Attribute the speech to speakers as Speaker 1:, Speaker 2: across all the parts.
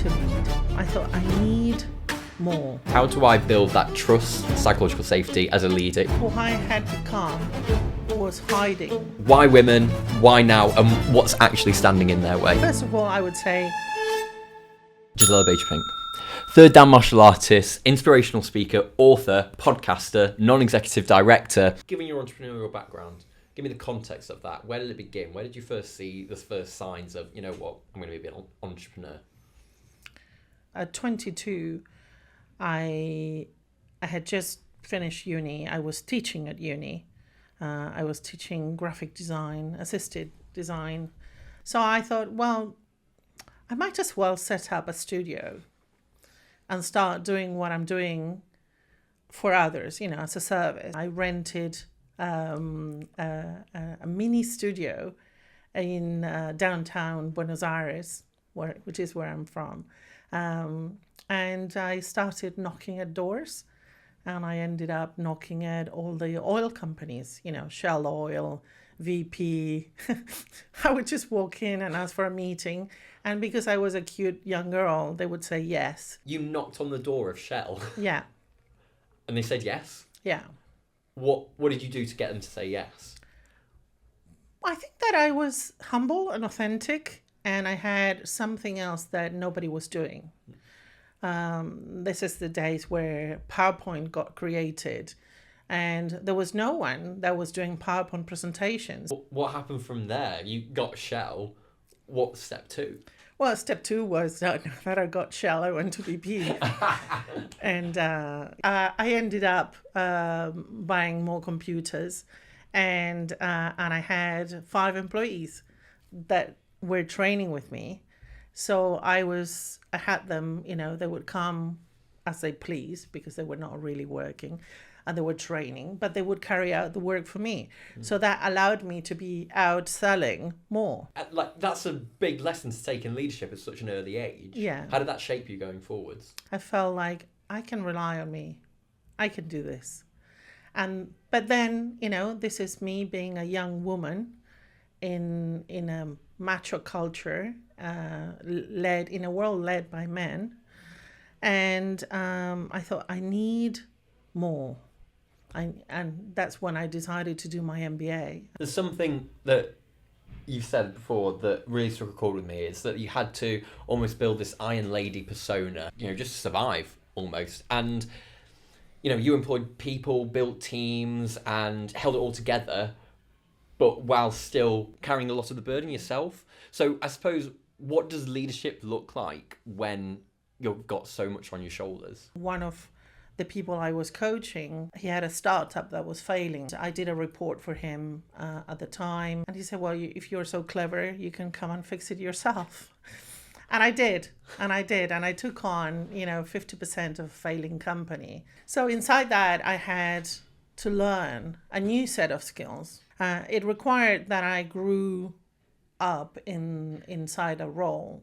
Speaker 1: to lead. I thought I need more.
Speaker 2: How do I build that trust, psychological safety as a leader?
Speaker 1: Who I had become was hiding.
Speaker 2: Why women? Why now? And what's actually standing in their way?
Speaker 1: First of all, I would say
Speaker 2: Gisela-Bajer-Pink. Third Dan martial artist, inspirational speaker, author, podcaster, non-executive director. Given your entrepreneurial background, give me the context of that. Where did it begin? Where did you first see the first signs of, you know what, I'm going to be an entrepreneur?
Speaker 1: at 22, I had just finished uni. I was teaching at uni. I was teaching graphic design, assisted design. So I thought, well, I might as well set up a studio and start doing what I'm doing for others, you know, as a service. I rented a mini studio in downtown Buenos Aires, which is where I'm from. And I started knocking at doors, and I ended up knocking at all the oil companies, you know, Shell Oil, VP. I would just walk in and ask for a meeting. And because I was a cute young girl, they would say yes.
Speaker 2: You knocked on the door of Shell?
Speaker 1: Yeah.
Speaker 2: And they said yes?
Speaker 1: Yeah.
Speaker 2: What did you do to get them to say yes?
Speaker 1: I think that I was humble and authentic, and I had something else that nobody was doing. This is the days where PowerPoint got created, and there was no one that was doing PowerPoint presentations.
Speaker 2: What happened from there? You got Shell. What's step two?
Speaker 1: Well, step two was that I got Shell, I went to BP. And I ended up buying more computers, and I had 5 employees that were training with me. So I had them, you know, they would come as they please because they were not really working and they were training, but they would carry out the work for me. So that allowed me to be out selling more.
Speaker 2: Like, that's a big lesson to take in leadership at such an early age.
Speaker 1: Yeah.
Speaker 2: How did that shape you going forwards?
Speaker 1: I felt like I can rely on me. I can do this. But then, you know, this is me being a young woman in a macho culture, led in a world led by men. And I thought I need more. And that's when I decided to do my MBA.
Speaker 2: There's something that you've said before that really struck a chord with me, is that you had to almost build this Iron Lady persona, you know, just to survive almost. And, you know, you employed people, built teams and held it all together, but while still carrying a lot of the burden yourself. So I suppose, what does leadership look like when you've got so much on your shoulders?
Speaker 1: One of the people I was coaching, he had a startup that was failing. I did a report for him at the time. And he said, well, if you're so clever, you can come and fix it yourself. And I did. And I took on, you know, 50% of a failing company. So inside that, I had to learn a new set of skills. It required that I grew up inside a role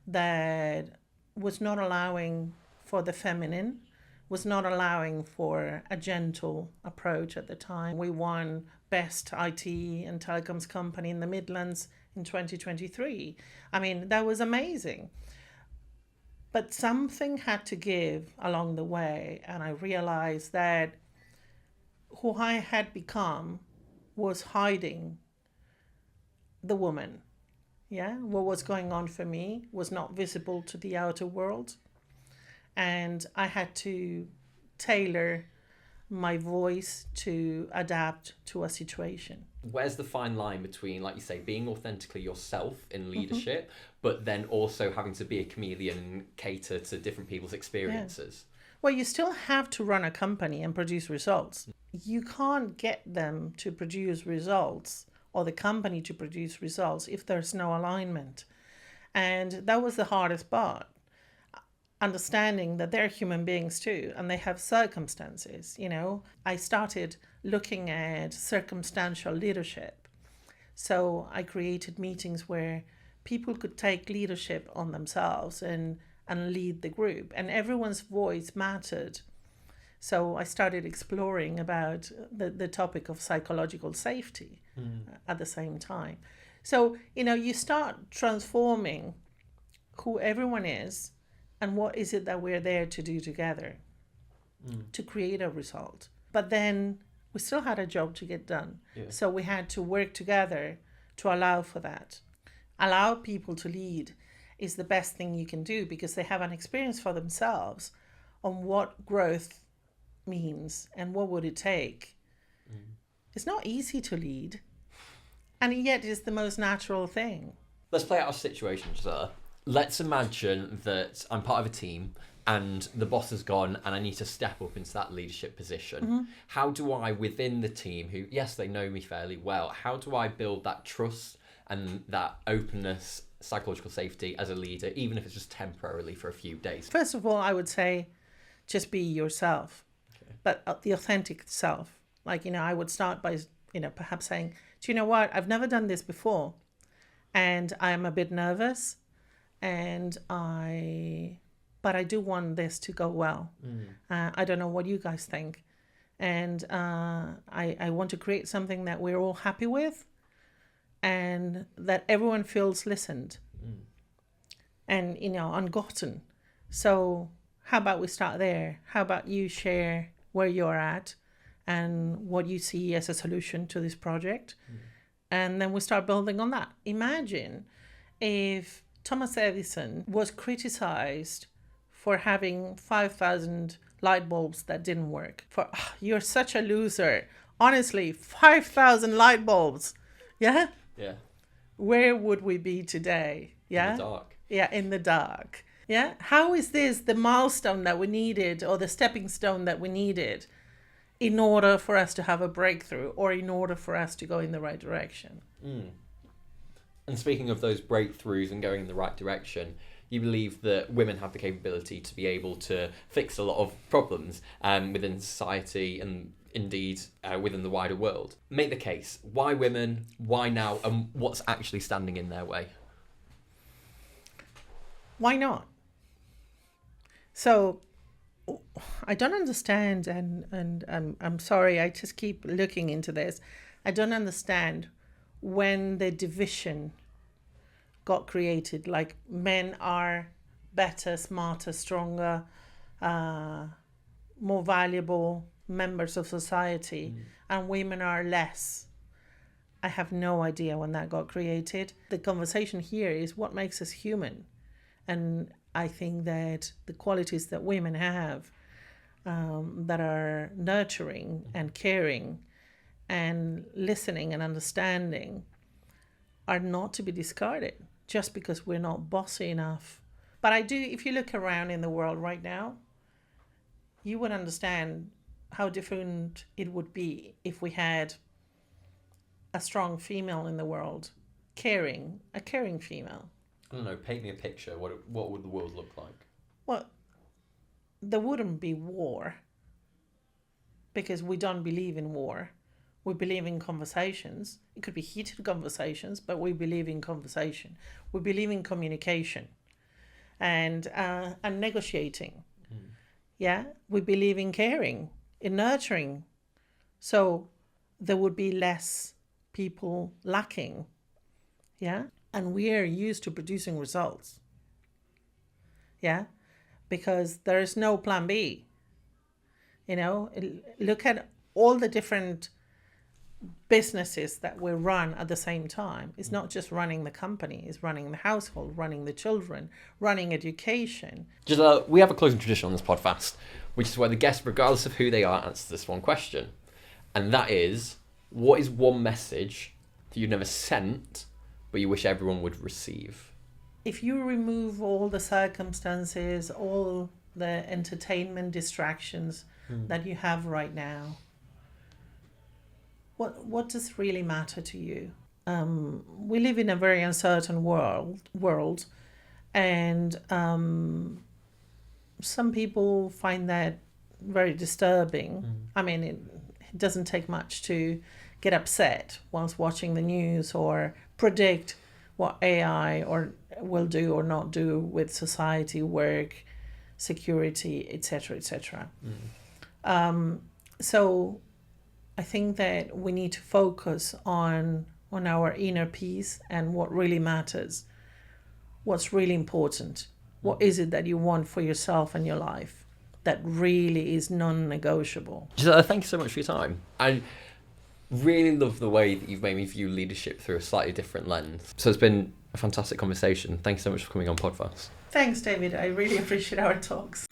Speaker 1: that was not allowing for the feminine, was not allowing for a gentle approach at the time. We won Best IT and Telecoms Company in the Midlands in 2023. I mean, that was amazing. But something had to give along the way, and I realized that who I had become was hiding the woman. Yeah, what was going on for me was not visible to the outer world. And I had to tailor my voice to adapt to a situation.
Speaker 2: Where's the fine line between, like you say, being authentically yourself in leadership, but then also having to be a chameleon and cater to different people's experiences?
Speaker 1: Yeah. Well, you still have to run a company and produce results. You can't get them to produce results, or the company to produce results, if there's no alignment. And that was the hardest part. Understanding that they're human beings too, and they have circumstances. You know, I started looking at circumstantial leadership. So I created meetings where people could take leadership on themselves and lead the group, and everyone's voice mattered. So I started exploring about the topic of psychological safety at the same time. So, you know, you start transforming who everyone is and what is it that we're there to do together to create a result. But then we still had a job to get done.
Speaker 2: Yeah.
Speaker 1: So we had to work together to allow for that. Allow people to lead is the best thing you can do, because they have an experience for themselves on what growth means and what would it take. It's not easy to lead, and yet it's the most natural thing.
Speaker 2: Let's play out a situation, Gisela. Let's imagine that I'm part of a team and the boss has gone and I need to step up into that leadership position. How do I, within the team, who, yes, they know me fairly well, how do I build that trust and that openness, psychological safety as a leader, even if it's just temporarily for a few days?
Speaker 1: First of all, I would say just be yourself, but the authentic self. Like, I would start by, perhaps saying, do you know what? I've never done this before and I'm a bit nervous but I do want this to go well. I don't know what you guys think. And I want to create something that we're all happy with and that everyone feels listened and, ungotten. So how about we start there? How about you share where you're at and what you see as a solution to this project? And then we start building on that. Imagine if Thomas Edison was criticized for having 5,000 light bulbs that didn't work. You're such a loser. Honestly, 5,000 light bulbs. Yeah?
Speaker 2: Yeah.
Speaker 1: Where would we be today? Yeah?
Speaker 2: In the dark.
Speaker 1: Yeah, in the dark. Yeah? How is this the milestone that we needed, or the stepping stone that we needed in order for us to have a breakthrough, or in order for us to go in the right direction?
Speaker 2: And speaking of those breakthroughs and going in the right direction, you believe that women have the capability to be able to fix a lot of problems within society and indeed within the wider world. Make the case. Why women? Why now? And what's actually standing in their way?
Speaker 1: Why not? So I don't understand, and I'm sorry, I just keep looking into this. I don't understand when the division got created, like men are better, smarter, stronger, more valuable members of society, and women are less. I have no idea when that got created. The conversation here is what makes us human. And I think that the qualities that women have that are nurturing and caring and listening and understanding are not to be discarded just because we're not bossy enough. But I do, if you look around in the world right now, you would understand how different it would be if we had a strong female in the world, a caring female.
Speaker 2: I don't know, paint me a picture. What would the world look like?
Speaker 1: Well, there wouldn't be war, because we don't believe in war. We believe in conversations. It could be heated conversations, but we believe in conversation. We believe in communication and negotiating. Yeah, we believe in caring, in nurturing. So there would be less people lacking. Yeah, and we are used to producing results. Yeah, because there is no plan B. Look at all the different businesses that we run at the same time. It's not just running the company, it's running the household, running the children, running education.
Speaker 2: Gisela, we have a closing tradition on this podcast, which is where the guest, regardless of who they are, answers this one question. And that is, what is one message that you've never sent, but you wish everyone would receive?
Speaker 1: If you remove all the circumstances, all the entertainment distractions that you have right now, what does really matter to you? We live in a very uncertain world, and some people find that very disturbing. I mean, it doesn't take much to get upset whilst watching the news or predict what AI will do or not do with society, work, security, etc., etc. So I think that we need to focus on our inner peace and what really matters, what's really important. What is it that you want for yourself and your life that really is non-negotiable?
Speaker 2: Gisela, thank you so much for your time. I really love the way that you've made me view leadership through a slightly different lens. So it's been a fantastic conversation. Thanks so much for coming on Podfast.
Speaker 1: Thanks, David. I really appreciate our talks.